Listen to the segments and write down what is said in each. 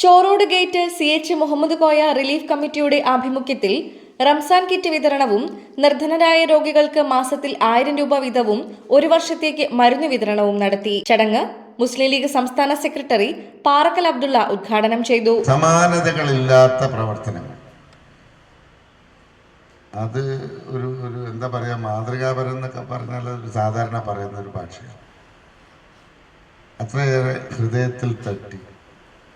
ചോറോട് gate CH Muhammad Koya relief കമ്മിറ്റിയുടെ ആഭിമുഖ്യത്തിൽ Ramzan kit വിതരണവും നിർധനരായ രോഗികൾക്ക് മാസത്തിൽ 1000 രൂപ വീതവും ഒരു വർഷത്തേക്ക് മരുന്ന് വിതരണവും നടത്തി. ചടങ്ങ് മുസ്ലിം ലീഗ് സംസ്ഥാന സെക്രട്ടറി പാറക്കൽ അബ്ദുള്ള ഉദ്ഘാടനം ചെയ്തു. സമാനതകളില്ലാത്ത പ്രവർത്തനങ്ങൾ, അത് ഒരു എന്താ പറയാ, മാതൃകാപരം എന്നൊക്കെ പറഞ്ഞാൽ സാധാരണ പറയുന്ന ഒരു ഭാഷയാണ്. അത്രയേറെ ഹൃദയത്തിൽ തട്ടി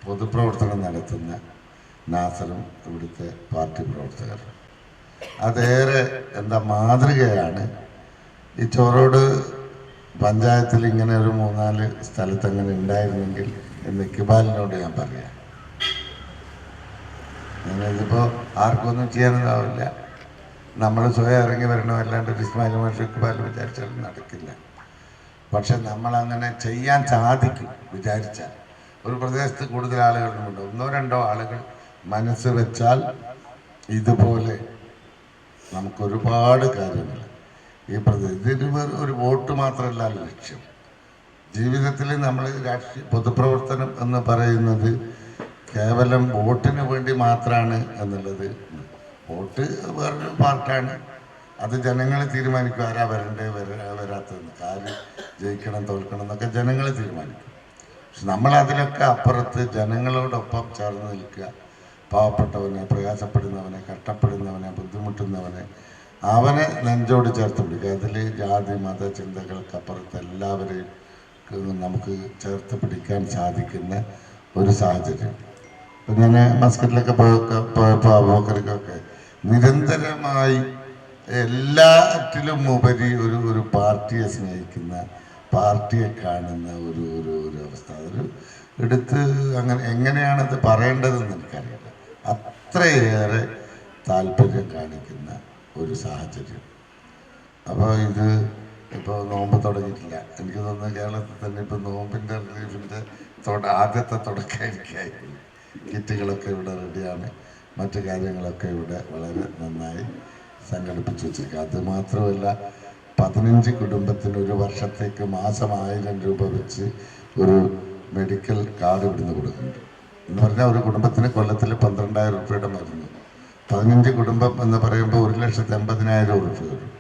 പൊതുപ്രവർത്തനം നടത്തുന്ന നാസറും ഇവിടുത്തെ പാർട്ടി പ്രവർത്തകർ അതേറെ മാതൃകയാണ്. ഈ ചോറോട് പഞ്ചായത്തിൽ ഇങ്ങനെ ഒരു 3-4 സ്ഥലത്ത് അങ്ങനെ ഉണ്ടായിരുന്നെങ്കിൽ എന്ന് ഇക്ബാലിനോട് ഞാൻ പറയാം. ഇതിപ്പോൾ ആർക്കൊന്നും ചെയ്യാനൊന്നാവില്ല, നമ്മൾ സ്വയം ഇറങ്ങി വരണം, അല്ലാണ്ട് ഒരു ഇസ്മായിൽ മാഷ് ഇക്ബാൽ വിചാരിച്ചാലും നടക്കില്ല. പക്ഷെ നമ്മളങ്ങനെ ചെയ്യാൻ സാധിക്കും വിചാരിച്ചാൽ. ഒരു പ്രദേശത്ത് കൂടുതൽ ആളുകളുണ്ട്, 1-2 ആളുകൾ മനസ്സ് വെച്ചാൽ ഇതുപോലെ നമുക്കൊരുപാട് കാര്യങ്ങൾ ഈ ഇതിന് ഒരു വോട്ട് മാത്രമല്ല ലക്ഷ്യം. ജീവിതത്തിൽ നമ്മൾ പൊതുപ്രവർത്തനം എന്ന് പറയുന്നത് കേവലം വോട്ടിന് വേണ്ടി മാത്രമാണ് എന്നുള്ളത്. വോട്ട് വേറൊരു പാർട്ടാണ്, അത് ജനങ്ങൾ തീരുമാനിക്കും ആരാ വരണ്ടേ വരാത്തതെന്ന്, ആര് ജയിക്കണം തോൽക്കണം എന്നൊക്കെ ജനങ്ങൾ തീരുമാനിക്കും. പക്ഷെ നമ്മളതിലൊക്കെ അപ്പുറത്ത് ജനങ്ങളോടൊപ്പം ചേർന്ന് നിൽക്കുക, പാവപ്പെട്ടവനെ, പ്രയാസപ്പെടുന്നവനെ, കഷ്ടപ്പെടുന്നവനെ, ബുദ്ധിമുട്ടുന്നവനെ, അവനെ നെഞ്ചോട് ചേർത്ത് പിടിക്കുക. അതിൽ ജാതി മത ചിന്തകൾക്കപ്പുറത്ത് എല്ലാവരെയും നമുക്ക് ചേർത്ത് പിടിക്കാൻ സാധിക്കുന്ന ഒരു സാഹചര്യം. ഇപ്പം ഞാൻ മസ്കറ്റിലൊക്കെ പോയപ്പോൾ അബൂബക്കർക്കൊക്കെ നിരന്തരമായി എല്ലാറ്റിലും ഉപരി ഒരു പാർട്ടിയെ സ്നേഹിക്കുന്ന, പാർട്ടിയെ കാണുന്ന ഒരു അവസ്ഥ. അതൊരു എടുത്ത് എങ്ങനെയാണത് പറയേണ്ടതെന്ന് എനിക്കറിയില്ല. അത്രയേറെ താല്പര്യം കാണിക്കുന്ന ഒരു സാഹചര്യം. അപ്പോൾ ഇപ്പോൾ നോമ്പ് തുടങ്ങിയിട്ടില്ല. എനിക്ക് തോന്നുന്നു കേരളത്തിൽ തന്നെ ഇപ്പോൾ നോമ്പിൻ്റെ റിലീഫിൻ്റെ ആദ്യത്തെ തുടക്കമായിരിക്കും. കിറ്റുകളൊക്കെ ഇവിടെ റെഡിയാണ്, മറ്റു കാര്യങ്ങളൊക്കെ ഇവിടെ വളരെ നന്നായി സംഘടിപ്പിച്ച് വെച്ചിരിക്കുക. അതുമാത്രമല്ല, 15 കുടുംബത്തിന് ഒരു വർഷത്തേക്ക് മാസം 1000 രൂപ വെച്ച് ഒരു മെഡിക്കൽ കാർഡ് ഇവിടുന്ന് കൊടുക്കുന്നുണ്ട്. എന്ന് പറഞ്ഞാൽ ഒരു കുടുംബത്തിന് കൊല്ലത്തിൽ 12,000 രൂപയുടെ മരുന്ന്. 15 കുടുംബം എന്ന് പറയുമ്പോൾ 1,80,000 രൂപ വരും.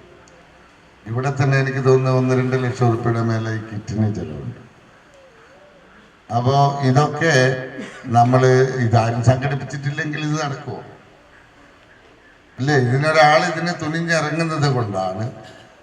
ഇവിടെ തന്നെ എനിക്ക് തോന്നുന്നു 1-2 ലക്ഷം രൂപയുടെ മേലെ ഈ കിറ്റിന് ചിലവുണ്ട്. അപ്പോൾ ഇതൊക്കെ ഇതാരും സംഘടിപ്പിച്ചിട്ടില്ലെങ്കിൽ ഇത് നടക്കുമോ? അല്ലേ? ഇതിന് തുനിഞ്ഞിറങ്ങുന്നത് കൊണ്ടാണ്.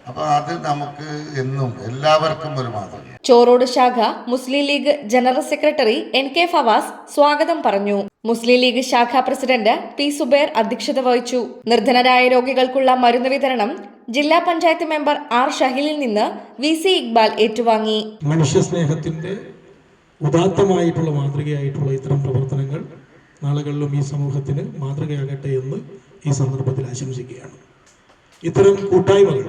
അപ്പോൾ അത് നമുക്ക് എന്നും എല്ലാവർക്കും ഒരു മാതൃക. ചോറോട് ശാഖ Muslim League general secretary NK Fawaz സ്വാഗതം പറഞ്ഞു. മുസ്ലിം ലീഗ് ശാഖാ പ്രസിഡന്റ് P സുബൈർ അധ്യക്ഷത വഹിച്ചു. നിർധനരായ രോഗികൾക്കുള്ള മരുന്ന് വിതരണം ജില്ലാ പഞ്ചായത്ത് മെമ്പർ R ഷഹീലിൽ നിന്ന് VC ഇക്ബാൽ ഏറ്റുവാങ്ങി. മനുഷ്യ സ്നേഹത്തിന്റെ ഉദാത്തമായിട്ടുള്ള മാതൃകയായിട്ടുള്ള ഇത്തരം പ്രവർത്തനങ്ങൾ നാളുകളിലും ഈ സമൂഹത്തിന് മാതൃകയാകട്ടെ എന്ന് ഈ സന്ദർഭത്തിൽ ആശംസിക്കുകയാണ്. ഇത്തരം കൂട്ടായ്മകൾ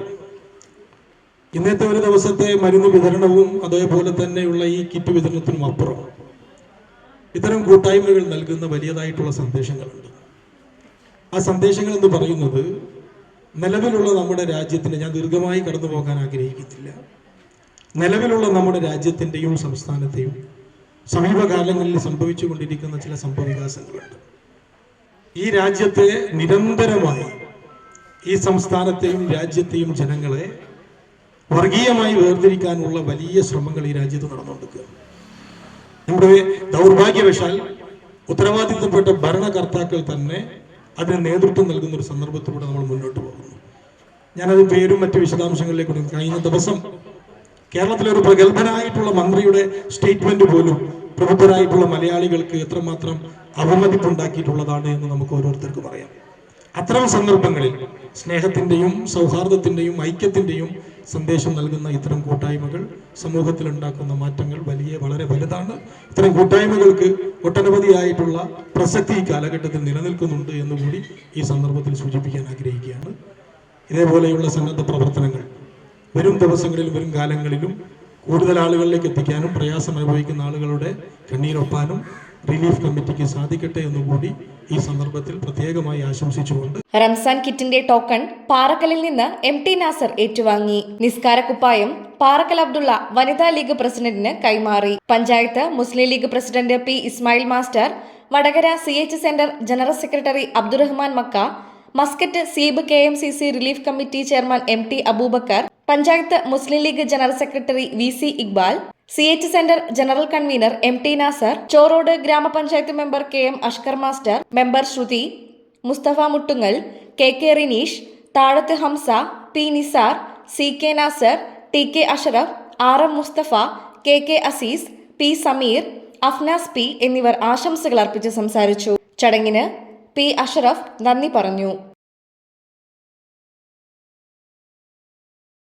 ഇന്നത്തെ ഒരു ദിവസത്തെ മരുന്ന് വിതരണവും അതേപോലെ തന്നെയുള്ള ഈ കിറ്റ് വിതരണത്തിനും അപ്പുറം ഇത്തരം കൂട്ടായ്മകൾ നൽകുന്ന വലിയതായിട്ടുള്ള സന്ദേശങ്ങളുണ്ട്. ആ സന്ദേശങ്ങൾ എന്ന് പറയുന്നത് നിലവിലുള്ള നമ്മുടെ രാജ്യത്തിന്, ഞാൻ ദീർഘമായി കടന്നു പോകാൻ ആഗ്രഹിക്കുന്നില്ല, നിലവിലുള്ള നമ്മുടെ രാജ്യത്തിൻ്റെയും സംസ്ഥാനത്തെയും സമീപകാലങ്ങളിൽ സംഭവിച്ചുകൊണ്ടിരിക്കുന്ന ചില സംഭവവികാസങ്ങളുണ്ട്. ഈ രാജ്യത്തെ നിരന്തരമായി ഈ സംസ്ഥാനത്തെയും രാജ്യത്തെയും ജനങ്ങളെ വർഗീയമായി വേർതിരിക്കാനുള്ള വലിയ ശ്രമങ്ങൾ ഈ രാജ്യത്ത് നടന്നുകൊണ്ടിരിക്കുക. നമ്മുടെ ദൗർഭാഗ്യവശാൽ ഉത്തരവാദിത്തപ്പെട്ട ഭരണകർത്താക്കൾ തന്നെ അതിന് നേതൃത്വം നൽകുന്ന ഒരു സന്ദർഭത്തിലൂടെ നമ്മൾ മുന്നോട്ട് പോകുന്നു. ഞാനത് പേരും മറ്റു വിശദാംശങ്ങളിലേക്ക് കൊടുക്കും. കഴിഞ്ഞ ദിവസം കേരളത്തിലെ ഒരു പ്രഗത്ഭനായിട്ടുള്ള മന്ത്രിയുടെ സ്റ്റേറ്റ്മെന്റ് പോലും പ്രബുദ്ധരായിട്ടുള്ള മലയാളികൾക്ക് എത്രമാത്രം അവമതിപ്പുണ്ടാക്കിയിട്ടുള്ളതാണ് എന്ന് നമുക്ക് ഓരോരുത്തർക്കും അറിയാം. അത്തരം സന്ദർഭങ്ങളിൽ സ്നേഹത്തിൻ്റെയും സൗഹാർദ്ദത്തിൻ്റെയും ഐക്യത്തിൻ്റെയും സന്ദേശം നൽകുന്ന ഇത്തരം കൂട്ടായ്മകൾ സമൂഹത്തിൽ ഉണ്ടാക്കുന്ന മാറ്റങ്ങൾ വളരെ വലുതാണ്. ഇത്തരം കൂട്ടായ്മകൾക്ക് ഒട്ടനവധിയായിട്ടുള്ള പ്രസക്തി ഈ കാലഘട്ടത്തിൽ നിലനിൽക്കുന്നുണ്ട് എന്നുകൂടി ഈ സന്ദർഭത്തിൽ സൂചിപ്പിക്കാൻ ആഗ്രഹിക്കുകയാണ്. ഇതേപോലെയുള്ള സന്നദ്ധ പ്രവർത്തനങ്ങൾ വരും ദിവസങ്ങളിലും വരും കാലങ്ങളിലും കൂടുതൽ ആളുകളിലേക്ക് എത്തിക്കാനും പ്രയാസം അനുഭവിക്കുന്ന ആളുകളുടെ കണ്ണീരൊപ്പാനും റിലീഫ് കമ്മിറ്റിക്ക് സാധിക്കട്ടെ എന്നുകൂടി ഈ സന്ദർഭത്തിൽ പ്രത്യേകമായി ആശംസിച്ചുകൊണ്ട് റംസാൻ കിറ്റിന്റെ ടോക്കൺ പാറക്കലിൽ നിന്ന് MT നാസർ ഏറ്റുവാങ്ങി. നിസ്കാരക്കുപ്പായം പാറക്കൽ അബ്ദുള്ള വനിതാ ലീഗ് പ്രസിഡന്റിന് കൈമാറി. Panchayat Muslim League president P Ismail master, Vadakara CH centre general secretary Abdurahman Makka, Muscat Seeb KMCC relief committee chairman MT Abubacker, panchayat Muslim League general secretary VC Iqbal, CH centre general convener MT Nasar, Chorode ഗ്രാമപഞ്ചായത്ത് member KM Ashkar master, member Shruthi, Mustafa Muttungal, KK Rineesh, Thazhath Hamsa, P Nisar, CK Nasar, TK Ashraf, RM Mustafa, KK Azeez, P Sameer, Afnas P എന്നിവർ ആശംസകൾ അർപ്പിച്ച് സംസാരിച്ചു. ചടങ്ങിന് P Ashraf നന്ദി പറഞ്ഞു.